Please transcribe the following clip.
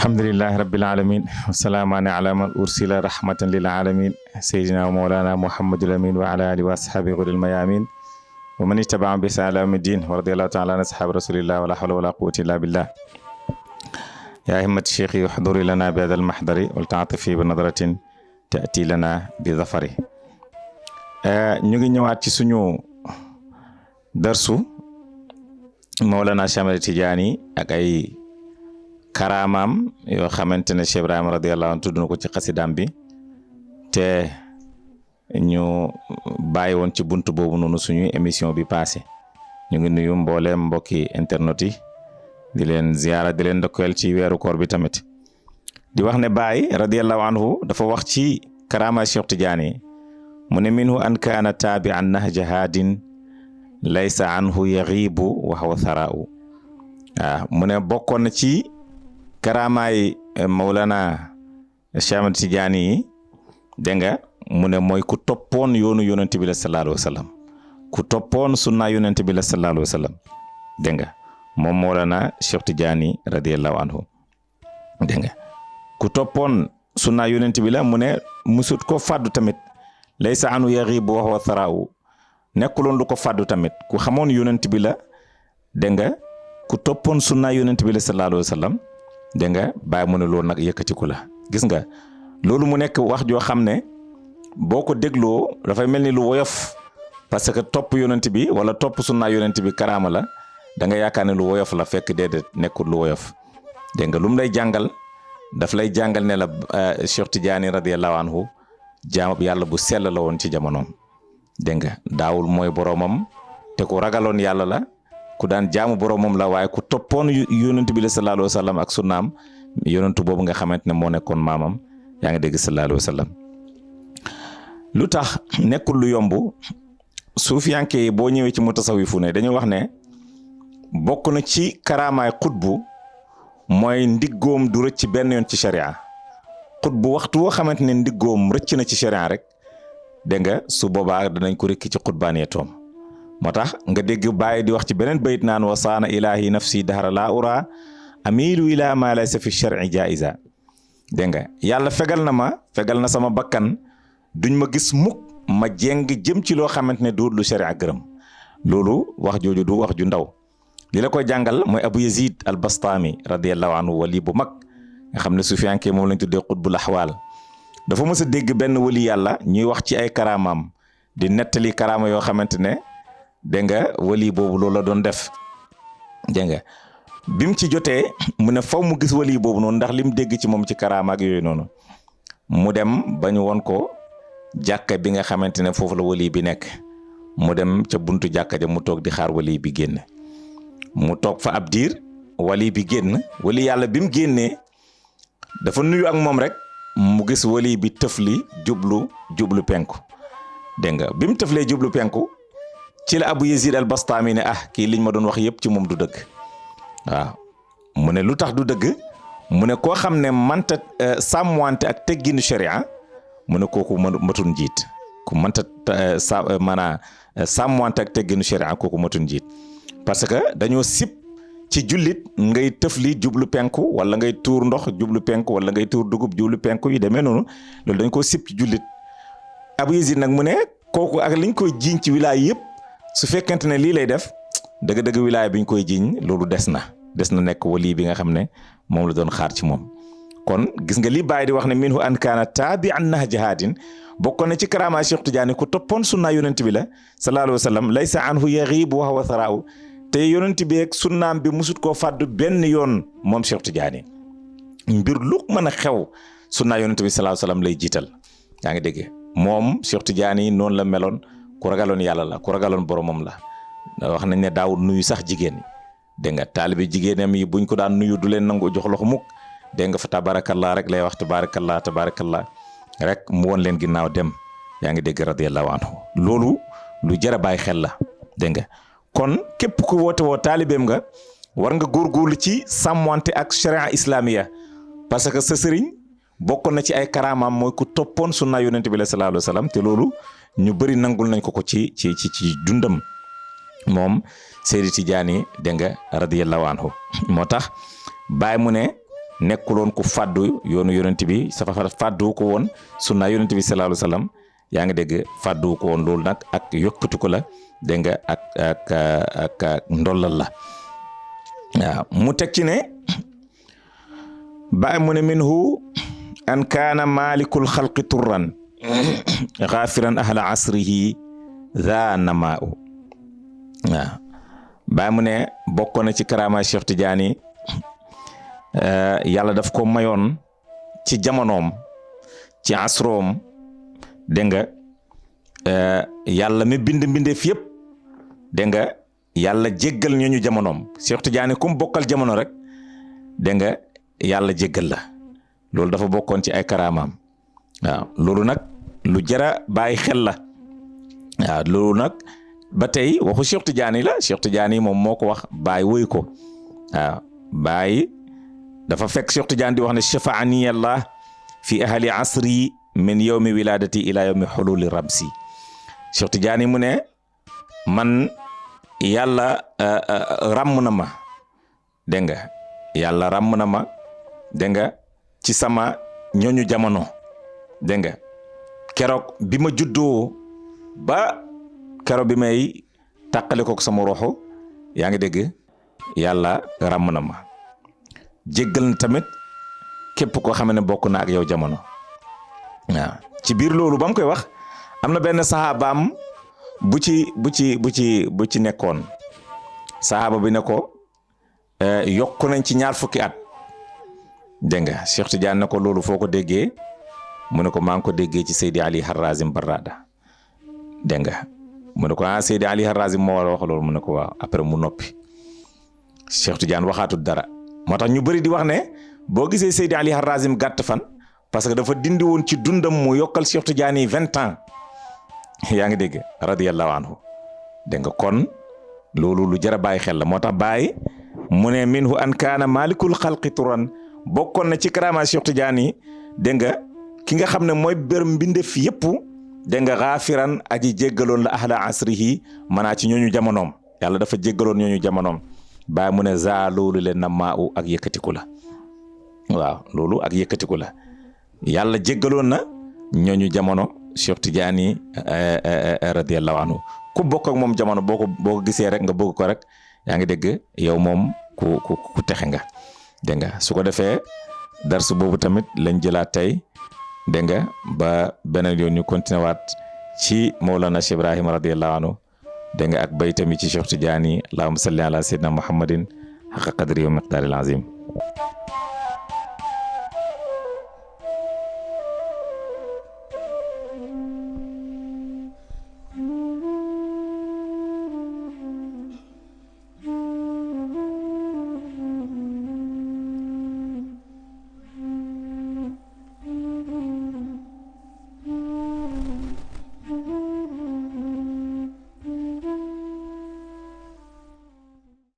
alhamdulillahi rabbil alamin wasalaamaani ala man ursila rahmatan lil alamin sayyidina wa mawlana muhammadul amin wa ala alihi wa ashabi ghuril mayamin wa man ittaba'ahum bi ihsan ila yawmiddin wa radiyallahu ta'ala an ashabi rasulillah wa la hawla wa la quwwata illa billah ya himmat shaykhi uhduri lana bi hadha al mahdari wal ta'atifi bi nadratin ta'ti lana bi zafari. ñu ngi ñëwaat ci suñu darsu Mawlana Cheikh Ahmed Tidiane ak ay karaamaam yoo xamante ne Cheikh Ibrahima radiyallahu anhu tudd na ko ci xasidaam bi te ñu bàyyi woon ci buntu boobu noonu suñu émission bi passé ñu ngi nuyu mbooleem mbokki internet yi di leen ziyaara di leen ndokkeel ci weeru koor bi tamit di wax ne Baay radiyallahu anhu dafa wax ci karaama Cheikh Tidiane mu ne minhu an kaana taabi'an nahja haadin laysa anhu yaxiibu wa huwa tharaa'u mu ne bokkoon na ci karaamaay Mawlana Cheikh Ahmed Tidiane yi dégg nga mu ne mooy ku toppoon yoonu yonent bi la sallallahu alayhi wa sallam ku toppoon sunna yonent bi la sallallahu alayhi wa sallam dégg nga moom Mawlana Cheikh Tidiane radiyallahu anhu dégg nga ku toppoon sunna yonent bi la mu ne musut ko fàddu tamit laysa anhu yaxiibu wa huwa tharaa'u nekkuloon lu ko fàddu tamit ku xamoon yonent bi la dégg nga ku toppoon sunna yonent bi la sallallahu alayhi wa sallam dégg nga bàyyi mu ne loolu nag yëkkatiku la gis nga loolu mu nekk wax joo xam ne boo ko dégloo dafay mel ni lu woyof parce que topp yonent bi wala topp sunna yonent bi karaama la da nga yaakaar ne lu woyof la fekk déedéet nekkul lu woyof dégg nga lu mu lay jàngal daf lay jàngal ne la Cheikh Tidiane radiyallahu anhu jaamab yàlla bu sell la woon ci jamonoom dégg nga daawul mooy boromam te ku ragaloon yàlla la ku daan jaamu boromam la waaye ku toppoon yonent bi la sallallahu alayhi wa sallam ak sunnaam yonentu boobu nga xamante ne moo nekkoon maamam yaa ngi dégg sallallahu alayhi wa sallam lu tax nekkul lu yomb suufiyanke yi boo ñëwee ci mutasawifu ne dañu wax ne bokk na ci karaamaay xutbu mooy ndiggoom du rëcc benn yoon ci sharia xutbu waxtu woo xamante ne ndiggoom rëcc na ci sharia rek dégg nga su boobaa danañ ko rekki ci xutbaaniyatoom moo tax nga dégg Baay di wax ci beneen bayit naan wa saana ilahi nafsi dahra la ura amilu ila ma laysa fi shar'i jaiza dégg nga yàlla fegal na sama bakkan duñ ma gis mukk ma jeng jëm ci loo xamante ne du lu sharia gërëm loolu wax jooju du wax ju ndaw li la koy jàngal mooy Abu Yazid al-Bastami radiyallahu anhu wali bu mag nga xam ne sufiyanke moom lañ tuddee xutbul ahwaal dafa mës a dégg benn wali yàlla ñuy wax ci ay karaamaam di nettali karaama yoo xamante ne dégg nga wali boobu loolu la doon def dégg nga bi mu ci jotee mu ne faw mu gis wali boobu noonu ndax lim dégg ci moom ci karaama ak yooyu noonu mu dem ba ñu won ko jàkka bi nga xamante ne foofu la wali bi nekk mu dem ca buntu jàkka ja mu toog di xaar wali bi génn mu toog fa ab diir wali bi génn wali yàlla bi mu génnee dafa nuyu ak moom rek mu gis wali bi tëfli jublu penku dégg nga bi mu tëflee jublu penku ci la Abu Yazid al-Bastami ne kii liñ ma doon wax yëpp ci moom du dëgg waaw mu ne lu tax du dëgg mu ne koo xam ne manta sàmmwante ak tegginu sharia mu ne kooku matun njiit ku manta sàmmwante ak tegginu sharia kooku matun njiit parce que dañoo sip ci jullit ngay tëfli jublu penku wala ngay tuur ndox jublu penku wala ngay tuur dugub jublu penku yi demee noonu loolu dañ koo sip ci jullit Abu Yazid nag mu ne kooku ak liñ koy jiiñ ci wilaay yëpp su fekkente ne lii lay def dëgg-dëgg wilaay biñ koy jiiñ loolu des na nekk wali bi nga xam ne moom la doon xaar ci moom kon gis nga li Baay di wax ne minhu an kaana taabi'an nahja haadin bokkoon na ci karaama Cheikh Tidiane ku toppoon sunna yonent bi la sallallahu alayhi wa sallam laysa anhu yaxiibu wa huwa tharaa'u te yonent bi ak sunnaam bi musut koo fàddu benn yoon moom Cheikh Tidiane mbir lu mën a xew sunna yonent bi sallallahu alayhi wa sallam lay jiital yaa ngi dégg moom Cheikh Tidiane noonu la meloon ku ragaloon yàlla la ku ragaloon boromam la wax nañ ne daawul nuyu sax jigéen ñi dégg nga taalibe jigéenam yi buñ ko daan nuyu du leen nangu jox loxo mukk dégg nga fa tabarakallah rek lay wax tabarakallah rek mu won leen ginnaaw dem yaa ngi dégg radiyallahu anhu loolu lu jar a bàyyi xel la dégg nga kon képp ku woote woo taalibeem nga war nga góorgóorlu ci sàmmante ak sharia islamiya parce que sa sëriñ bokkoon na ci ay karaamaam mooy ku toppoon sunna yonent bi la sallallahu alayhi wa sallam te loolu ñu bëri nangul nañ ko ci dundam moom Seydi Tidiane dégg nga radiyallahu anhu moo tax Baay mu ne nekkuloon ku fàddu yoonu yonent bi safa fàddu ko woon sunna yonent bi sallallahu alayhi wasallam yaa ngi dégg fàddu ko woon loolu nag ak yokkatu ko la dégg nga ak ndollal la waaw mu teg ci ne ba mu ne minhu an kaana malikul xalqi turran gaafiran ahla asrihi za namaa'u waaw ba mu ne bokkoon na ci karaama Cheikh Tidiane yàlla daf ko mayoon ci jamonoom ci asroom dégg nga yàlla mi mbindeef yëpp dégg nga yàlla jéggal ñooñu jamonoom Cheikh Tidiane kum bokkal jamono rek dégg nga yàlla jéggal la loolu dafa bokkoon ci ay karaamaam waaw loolu nag lu jara bàyyi xel la waaw loolu nag ba tey waxu Cheikh Tidiane la Cheikh Tidiane moom moo ko wax Baay woy ko waaw Baay dafa fekk Cheikh Tidiane di wax ne shafaani yàlla fi ahli asri min yawmi wiladati ila yawmi hululi ramsi Cheikh Tidiane mu ne man yàlla ràmm na ma dégg nga yàlla ràmm na ma dégg nga ci sama ñooñu jamono dégg nga keroog bi ma juddoo ba keroog bi may tàqale ko sama roxo yaa ngi dégg yàlla ràmm na ma jéggal na tamit képp koo xam ne bokk na ak yow jamono waaw ci biir loolu ba mu koy wax am na benn saxaabaam bu ci nekkoon saxaaba bi ne ko yokku nañ ci 20 fukki at dégg nga Cheikh Tidiane ne ko loolu foo ko déggee mu ne ko maa ngi ko déggee ci Seydi Ali Harazim Barrada dégg nga mu ne ko Seydi Ali Harazim moo war a wax loolu mu ne ko waaw après mu noppi Cheikh Tidiane waxaatul dara moo tax ñu bëri di wax ne boo gisee Seydi Ali Harazim gàtt fan parce que dafa dindi woon ci dundam mu yokkal Cheikh Tidiane 20 ans yaa ngi dégg radiyallahu anhu dégg nga kon loolu lu jar a bàyyi xel la moo tax bàyyi mu ne minhu an kaana malikul xalqi turan bokkoon na ci karaama Cheikh Tidiane dégg nga ki nga xam ne mooy bër mbindeef yëpp dégg nga gaafiran aji jéggaloon la ahla asrihi manaa ci ñooñu jamonoom yàlla dafa jéggaloon ñooñu jamonoom bàyyi mu ne za loolu leen na maa u ak yëkkatiku la waaw loolu ak yëkkatiku la yàlla jéggaloon na ñooñu jamono Cheikh Tidiane radiyallahu anhu ku bokk ak moom jamono boo ko gisee rek nga bëgg ko rek yaa ngi dégg yow moom ku texe nga dégg nga su ko defee darsu boobu tamit lañ jëlaat tey dégg nga ba beneen yoon ñu continué waat ci Mawlana Cheikh Ibrahima radiyallahu anhu dégg nga ak baytami ci Cheikh Tidiane allahumma salli ala sayyidina muhammadin haqqa qadri wa miqdaril azim